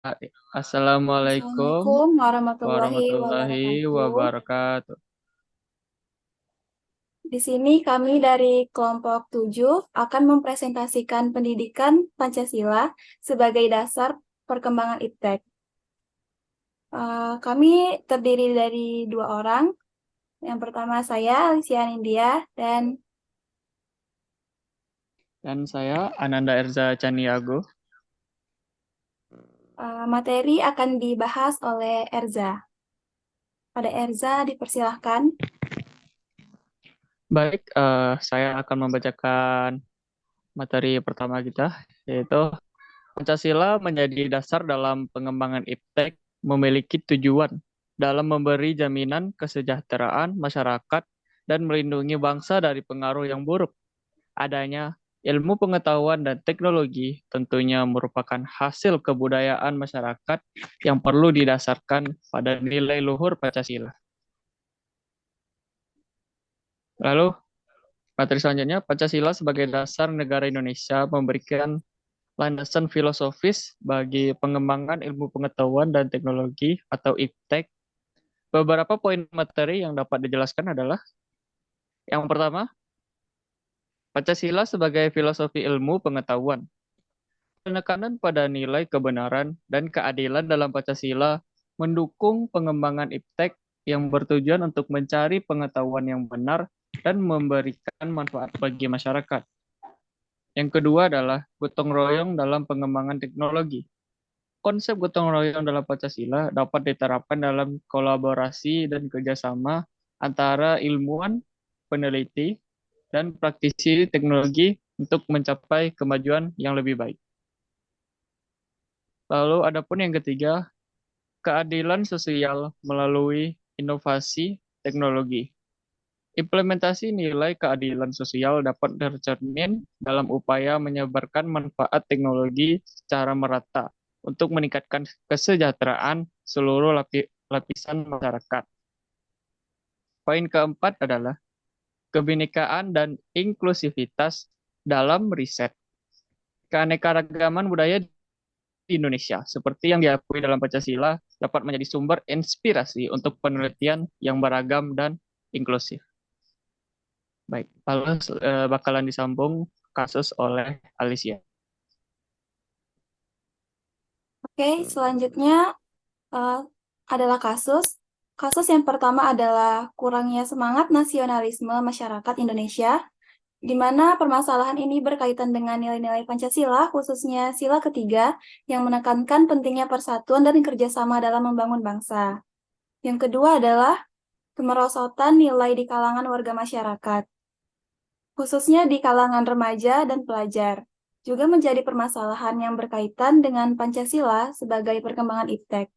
Assalamualaikum Assalamualaikum warahmatullahi warahmatullahi wabarakatuh. wabarakatuh. Di sini kami dari kelompok 7 akan mempresentasikan pendidikan Pancasila sebagai dasar perkembangan IPTEK. Kami terdiri dari dua orang. Yang pertama saya, Alicia Nindya, dan Dan saya Ananda Erza Caniago. materi akan dibahas oleh Erza. Pada Erza, dipersilahkan. Baik, saya akan membacakan materi pertama kita, yaitu Pancasila menjadi dasar dalam pengembangan IPTEK memiliki tujuan dalam memberi jaminan kesejahteraan masyarakat dan melindungi bangsa dari pengaruh yang buruk. Adanya ilmu pengetahuan dan teknologi tentunya merupakan hasil kebudayaan masyarakat yang perlu didasarkan pada nilai luhur Pancasila. Lalu, materi selanjutnya, Pancasila sebagai dasar negara Indonesia memberikan landasan filosofis bagi pengembangan ilmu pengetahuan dan teknologi atau IPTEK. Beberapa poin materi yang dapat dijelaskan adalah yang pertama, Pancasila sebagai filosofi ilmu pengetahuan. Penekanan pada nilai kebenaran dan keadilan dalam Pancasila mendukung pengembangan IPTEK yang bertujuan untuk mencari pengetahuan yang benar dan memberikan manfaat bagi masyarakat. Yang kedua adalah gotong royong dalam pengembangan teknologi. Konsep gotong royong dalam Pancasila dapat diterapkan dalam kolaborasi dan kerjasama antara ilmuwan, peneliti, dan praktisi teknologi untuk mencapai kemajuan yang lebih baik. Lalu adapun yang ketiga, keadilan sosial melalui inovasi teknologi. Implementasi nilai keadilan sosial dapat tercermin dalam upaya menyebarkan manfaat teknologi secara merata untuk meningkatkan kesejahteraan seluruh lapisan masyarakat. Poin keempat adalah kebinekaan dan inklusivitas dalam riset. Keanekaragaman budaya di Indonesia, seperti yang diakui dalam Pancasila, dapat menjadi sumber inspirasi untuk penelitian yang beragam dan inklusif. Baik, lalu bakalan disambung kasus oleh Alicia. Oke, selanjutnya eh, adalah kasus. Kasus yang pertama adalah kurangnya semangat nasionalisme masyarakat Indonesia, di mana permasalahan ini berkaitan dengan nilai-nilai Pancasila, khususnya sila ketiga, yang menekankan pentingnya persatuan dan kerjasama dalam membangun bangsa. Yang kedua adalah kemerosotan nilai di kalangan warga masyarakat, khususnya di kalangan remaja dan pelajar. Juga menjadi permasalahan yang berkaitan dengan Pancasila sebagai perkembangan IPTEK.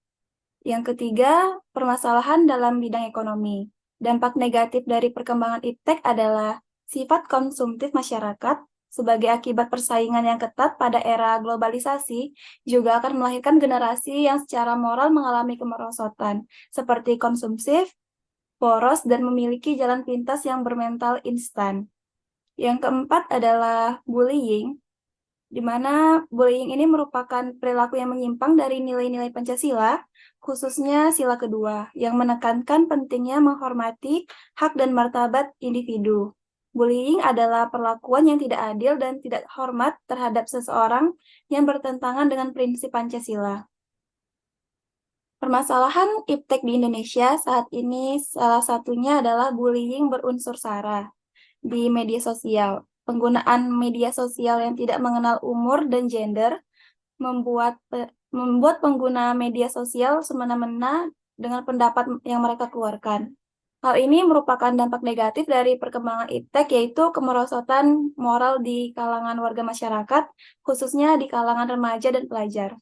Yang ketiga, permasalahan dalam bidang ekonomi. Dampak negatif dari perkembangan iptek adalah sifat konsumtif masyarakat sebagai akibat persaingan yang ketat pada era globalisasi juga akan melahirkan generasi yang secara moral mengalami kemerosotan, seperti konsumtif, boros, dan memiliki jalan pintas yang bermental instan. Yang keempat adalah bullying, di mana bullying ini merupakan perilaku yang menyimpang dari nilai-nilai Pancasila, khususnya sila kedua, yang menekankan pentingnya menghormati hak dan martabat individu. Bullying adalah perlakuan yang tidak adil dan tidak hormat terhadap seseorang yang bertentangan dengan prinsip Pancasila. Permasalahan iptek di Indonesia saat ini salah satunya adalah bullying berunsur SARA di media sosial. Penggunaan media sosial yang tidak mengenal umur dan gender membuat pengguna media sosial semena-mena dengan pendapat yang mereka keluarkan. Hal ini merupakan dampak negatif dari perkembangan iptek, yaitu kemerosotan moral di kalangan warga masyarakat, khususnya di kalangan remaja dan pelajar.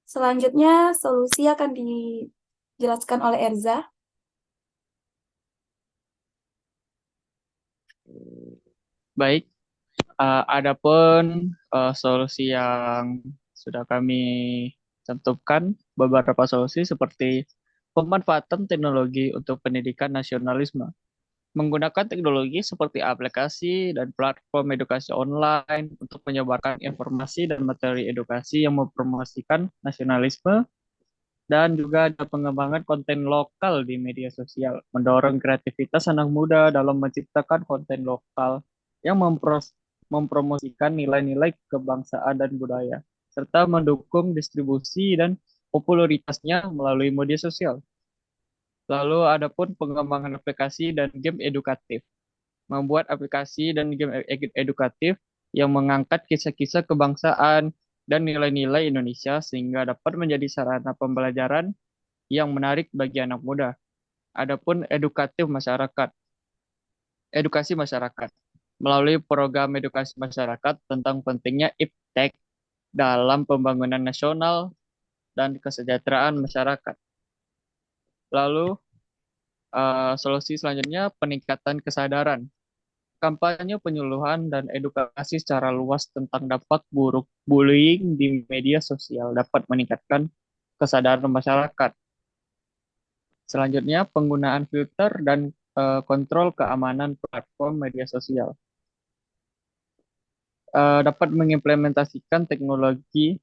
Selanjutnya, solusi akan dijelaskan oleh Erza. Baik, adapun solusi yang sudah kami cantumkan, beberapa solusi seperti pemanfaatan teknologi untuk pendidikan nasionalisme. menggunakan teknologi seperti aplikasi dan platform edukasi online untuk menyebarkan informasi dan materi edukasi yang mempromosikan nasionalisme, dan juga ada pengembangan konten lokal di media sosial, mendorong kreativitas anak muda dalam menciptakan konten lokal yang mempromosikan nilai-nilai kebangsaan dan budaya, serta mendukung distribusi dan popularitasnya melalui media sosial. Lalu ada pun pengembangan aplikasi dan game edukatif, membuat aplikasi dan game edukatif yang mengangkat kisah-kisah kebangsaan dan nilai-nilai Indonesia sehingga dapat menjadi sarana pembelajaran yang menarik bagi anak muda. Adapun edukatif masyarakat, edukasi masyarakat melalui program edukasi masyarakat tentang pentingnya iptek dalam pembangunan nasional dan kesejahteraan masyarakat. Lalu solusi selanjutnya peningkatan kesadaran. Kampanye penyuluhan dan edukasi secara luas tentang dampak buruk bullying di media sosial dapat meningkatkan kesadaran masyarakat. Selanjutnya, penggunaan filter dan kontrol keamanan platform media sosial. Dapat mengimplementasikan teknologi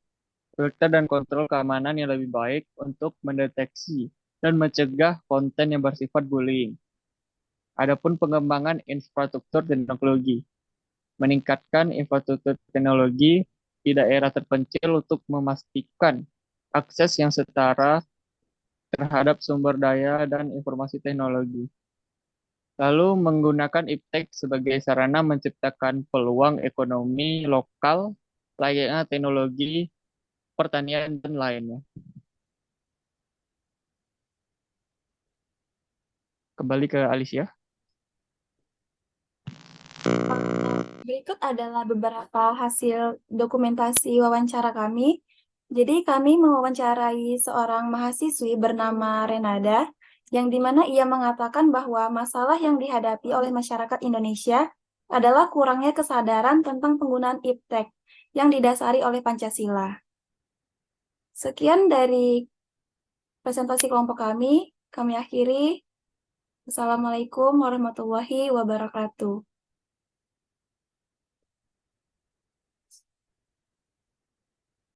filter dan kontrol keamanan yang lebih baik untuk mendeteksi dan mencegah konten yang bersifat bullying. Adapun pengembangan infrastruktur teknologi, meningkatkan infrastruktur teknologi di daerah terpencil untuk memastikan akses yang setara terhadap sumber daya dan informasi teknologi. Lalu menggunakan iptek sebagai sarana menciptakan peluang ekonomi lokal layaknya teknologi, pertanian, dan lainnya. Kembali ke Alicia. Berikut adalah beberapa hasil dokumentasi wawancara kami. Jadi kami mewawancarai seorang mahasiswi bernama Renada, yang dimana ia mengatakan bahwa masalah yang dihadapi oleh masyarakat Indonesia adalah kurangnya kesadaran tentang penggunaan iptek yang didasari oleh Pancasila. Sekian dari presentasi kelompok kami akhiri. Assalamualaikum warahmatullahi wabarakatuh.